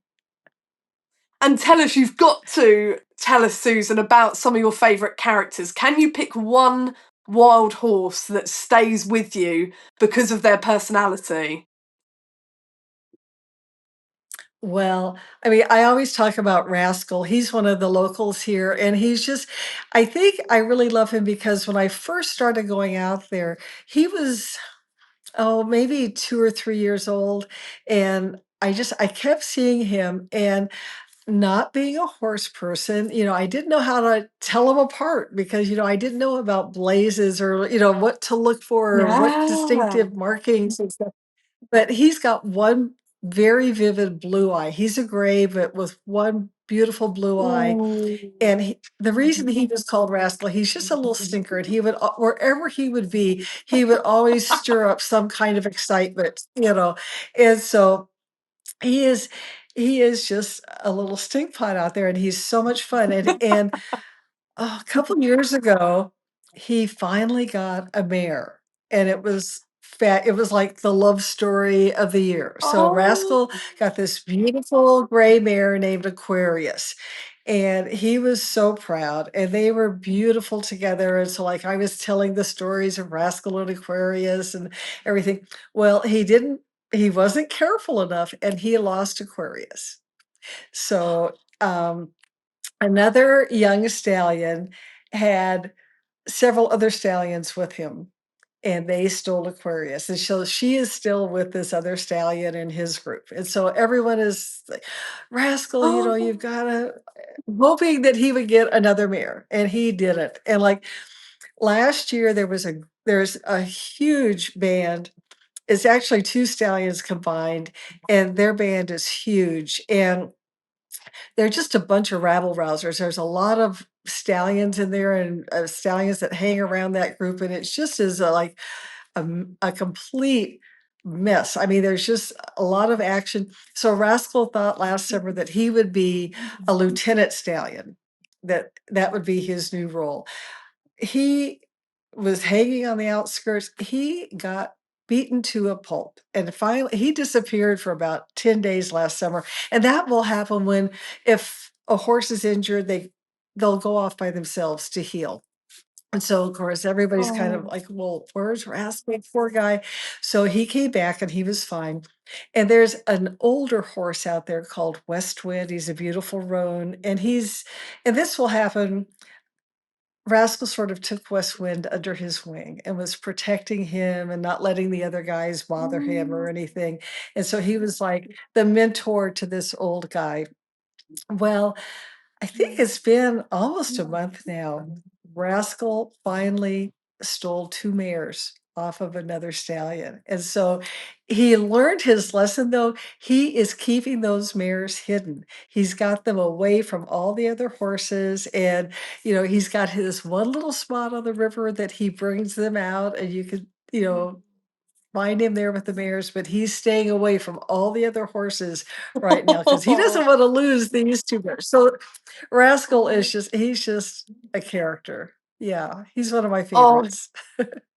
And tell us, you've got to tell us, Susan, about some of your favourite characters. Can you pick one wild horse that stays with you because of their personality? Well, I mean, I always talk about Rascal. He's one of the locals here, and he's just, I think I really love him because when I first started going out there, he was, oh, maybe 2 or 3 years old. And I kept seeing him. And not being a horse person, I didn't know how to tell them apart because, I didn't know about blazes or, what to look for or what Yeah. distinctive markings and stuff. But he's got one very vivid blue eye. He's a gray, but with one beautiful blue eye. Ooh. And the reason he was called Rascal, he's just a little stinker. And he would, wherever he would be, he would always stir up some kind of excitement. And so he is he is just a little stink pot out there, and he's so much fun. And a couple years ago, he finally got a mare, and it was fat. It was like the love story of the year. So Oh. Rascal got this beautiful gray mare named Aquarius, and he was so proud, and they were beautiful together. And so, like, I was telling the stories of Rascal and Aquarius and everything. Well, he wasn't careful enough, and he lost Aquarius. So, another young stallion had several other stallions with him, and they stole Aquarius, and so she is still with this other stallion in his group, and so everyone is like, "Rascal, you've Oh. gotta," hoping that he would get another mare, and he didn't, and, like, last year, there's a huge band. It's actually 2 stallions combined, and their band is huge, and they're just a bunch of rabble-rousers. There's a lot of stallions in there and, stallions that hang around that group, and it's just is like a complete mess. I mean, there's just a lot of action. So Rascal thought last summer that he would be a lieutenant stallion, that would be his new role. He was hanging on the outskirts. He got beaten to a pulp, and finally he disappeared for about 10 days last summer, and that will happen when if a horse is injured, they'll go off by themselves to heal. And so, of course, everybody's kind of Oh. like, "Well, where's Rascal, poor guy?" So he came back and he was fine. And there's an older horse out there called Westwind. He's a beautiful roan, and this will happen. Rascal sort of took Westwind under his wing and was protecting him and not letting the other guys bother him or Mm. anything. And so he was like the mentor to this old guy. Well, I think it's been almost a month now. Rascal finally stole 2 mares off of another stallion, and so he learned his lesson, though. He is keeping those mares hidden. He's got them away from all the other horses, and, he's got his one little spot on the river that he brings them out, and you could, find him there with the mares, but he's staying away from all the other horses right now because he doesn't wanna lose these 2 mares. So Rascal is he's just a character. Yeah, he's one of my Oh, favorites.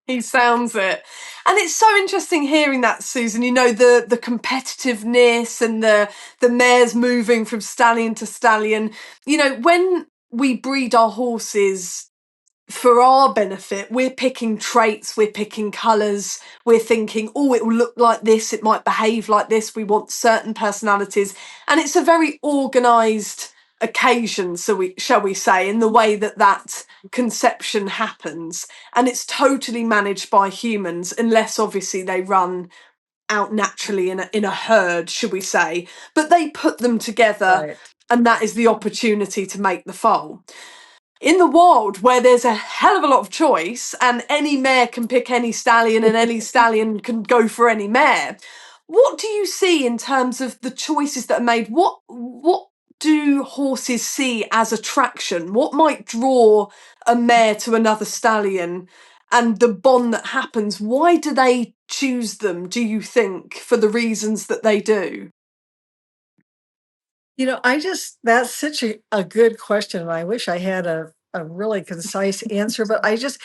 he sounds it. And it's so interesting hearing that, Susan. The competitiveness and the mares moving from stallion to stallion. When we breed our horses for our benefit, we're picking traits, we're picking colours, we're thinking, oh, it will look like this, it might behave like this, we want certain personalities. And it's a very organised occasion, so shall we say, in the way that conception happens. And it's totally managed by humans, unless obviously they run out naturally in a herd, should we say. But they put them together, Right. and that is the opportunity to make the foal. In the wild, where there's a hell of a lot of choice and any mare can pick any stallion and any stallion can go for any mare, what do you see in terms of the choices that are made? What do horses see as attraction? What might draw a mare to another stallion, and the bond that happens? Why do they choose them, do you think, for the reasons that they do? That's such a good question, and I wish I had a really concise answer, but I just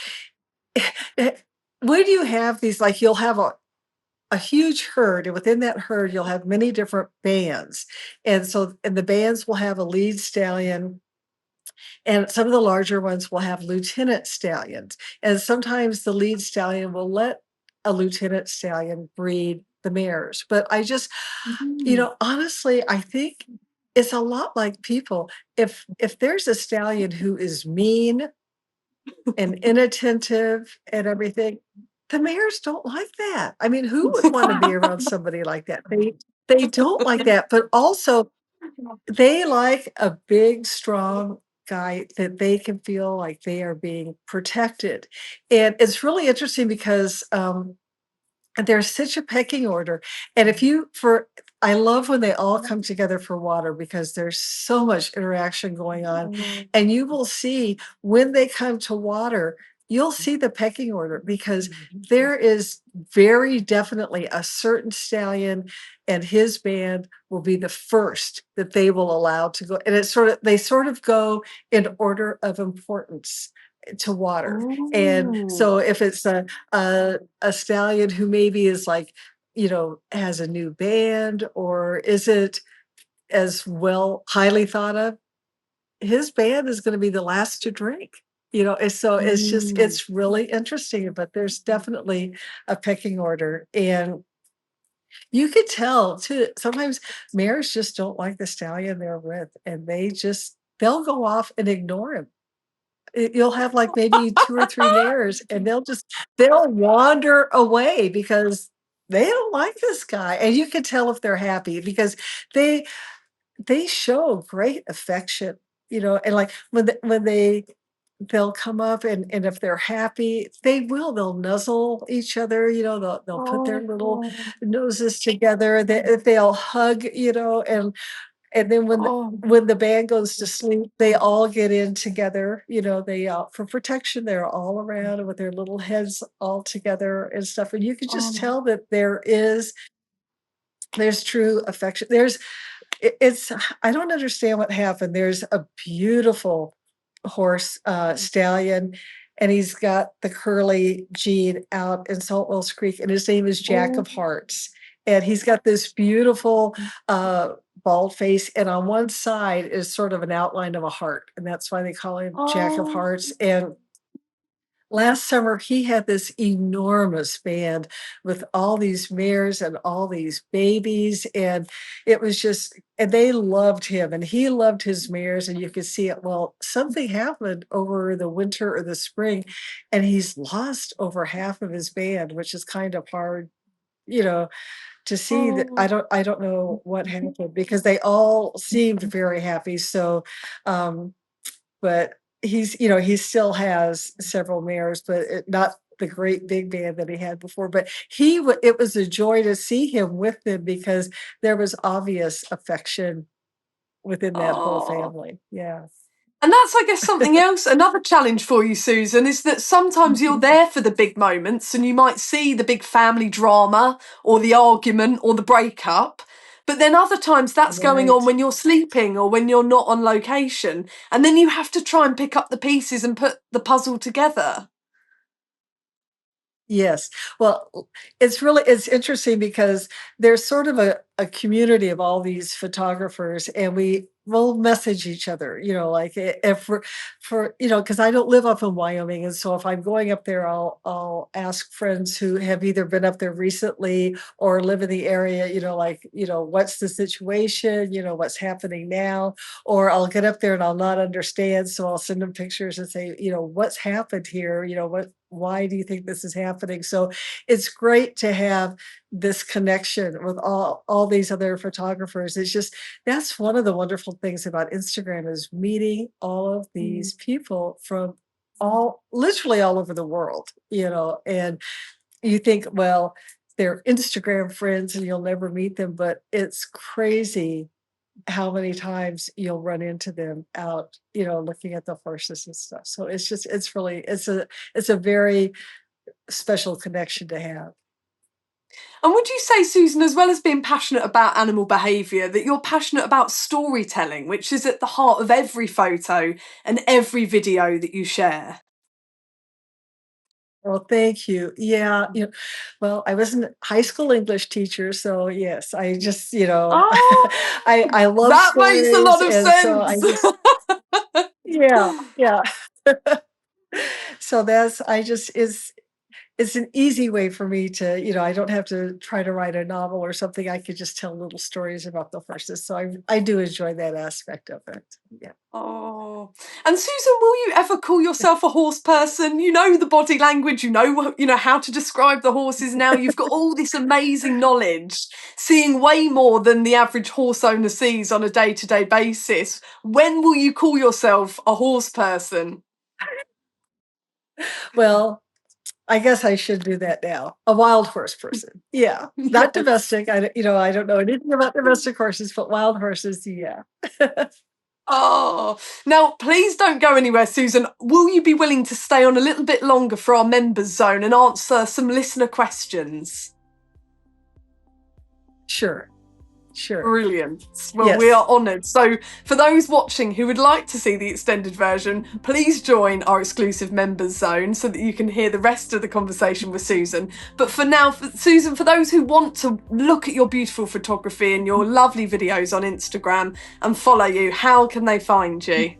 when you have these, like, you'll have a huge herd, and within that herd, you'll have many different bands, and the bands will have a lead stallion. And some of the larger ones will have lieutenant stallions, and sometimes the lead stallion will let a lieutenant stallion breed the mares. But I just, Mm. honestly, I think it's a lot like people. If there's a stallion who is mean and inattentive and everything, the mares don't like that. I mean, who would want to be around somebody like that? They don't like that, but also they like a big, strong guy that they can feel like they are being protected. And it's really interesting because and there's such a pecking order. And if you for I love when they all come together for water because there's so much interaction going on. And you will see when they come to water, you'll see the pecking order because there is very definitely a certain stallion and his band will be the first that they will allow to go. And they sort of go in order of importance to water. And Oh. so if it's a stallion who maybe is like, has a new band or isn't as well highly thought of, his band is going to be the last to drink. And so Mm. it's really interesting, but there's definitely a pecking order. And you could tell too, sometimes mares just don't like the stallion they're with, and they'll go off and ignore him. You'll have like maybe 2 or 3 mares, and they'll wander away because they don't like this guy, and you can tell if they're happy because they they show great affection, and like they'll come up and if they're happy, they'll nuzzle each other, they'll put their little Oh. noses together, they'll hug, and then Oh. when the band goes to sleep, they all get in together, they, for protection, they're all around with their little heads all together and stuff, and you can just Oh. tell that there's true affection. It's I don't understand what happened. There's a beautiful horse, stallion, and he's got the curly gene out in Salt Wells Creek, and his name is Jack Oh. of Hearts. And he's got this beautiful bald face, and on one side is sort of an outline of a heart, and that's why they call him Jack of Oh. Hearts. And last summer, he had this enormous band with all these mares and all these babies, and it was just and they loved him, and he loved his mares, and you could see it. Well, something happened over the winter or the spring, and he's lost over half of his band, which is kind of hard, you know, to see that. Oh. I don't know what happened because they all seemed very happy, so, um but he still has several mares, but not the great big band that he had before. But it was a joy to see him with them because there was obvious affection within that whole Oh. family. Yeah. And that's, I guess, something else. Another challenge for you, Susan, is that sometimes you're there for the big moments and you might see the big family drama or the argument or the breakup. But then other times that's going on Right. when you're sleeping or when you're not on location. And then you have to try and pick up the pieces and put the puzzle together. Yes. Well, it's interesting because there's sort of a community of all these photographers, and we'll message each other, like if we're because I don't live up in Wyoming, and so if I'm going up there, I'll ask friends who have either been up there recently or live in the area, like, what's the situation, what's happening now, or I'll get up there and I'll not understand, so I'll send them pictures and say, what's happened here, why do you think this is happening? So it's great to have this connection with all these other photographers. It's just that's one of the wonderful things about Instagram is meeting all of these people from literally all over the world, and you think, well, they're Instagram friends and you'll never meet them, but it's crazy how many times you'll run into them out, looking at the horses and stuff. So it's a very special connection to have. And would you say, Susan, as well as being passionate about animal behaviour, that you're passionate about storytelling, which is at the heart of every photo and every video that you share? Well, thank you. Yeah, well, I was a high school English teacher, so yes, I just, Oh, I love that makes a stories, lot of and so I sense. just yeah, yeah. So that's I just it's an easy way for me to, I don't have to try to write a novel or something. I could just tell little stories about the horses. So I do enjoy that aspect of it. Yeah. Oh, and Susan, will you ever call yourself a horse person? You know the body language, you know how to describe the horses now. You've got all this amazing knowledge, seeing way more than the average horse owner sees on a day-to-day basis. When will you call yourself a horse person? Well, I guess I should do that now. A wild horse person. Yeah. Not Yes. domestic. I don't know anything about domestic horses, but wild horses, yeah. Oh, now please don't go anywhere, Susan. Will you be willing to stay on a little bit longer for our members zone and answer some listener questions? Sure. Brilliant. Well, Yes. we are honoured. So, for those watching who would like to see the extended version, please join our exclusive members zone so that you can hear the rest of the conversation with Susan. But for now, Susan, for those who want to look at your beautiful photography and your lovely videos on Instagram and follow you, how can they find you?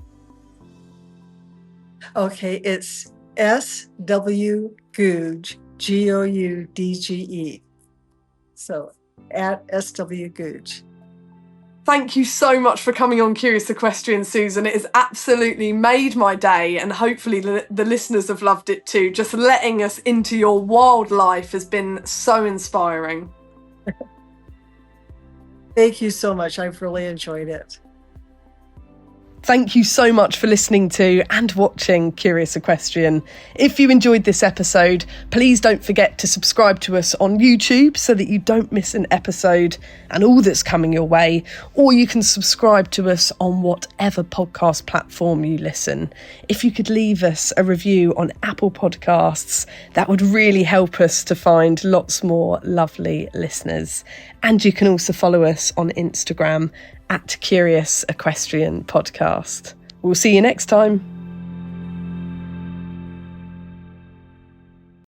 Okay, it's SW Goudge, Goudge. So at SW Goudge. Thank you so much for coming on Curious Equestrian, Susan. It has absolutely made my day, and hopefully the listeners have loved it too. Just letting us into your wildlife has been so inspiring. Thank you so much. I've really enjoyed it. Thank you so much for listening to and watching Curious Equestrian. If you enjoyed this episode, please don't forget to subscribe to us on YouTube so that you don't miss an episode and all that's coming your way, or you can subscribe to us on whatever podcast platform you listen. If you could leave us a review on Apple Podcasts, that would really help us to find lots more lovely listeners. And you can also follow us on Instagram at Curious Equestrian Podcast. We'll see you next time.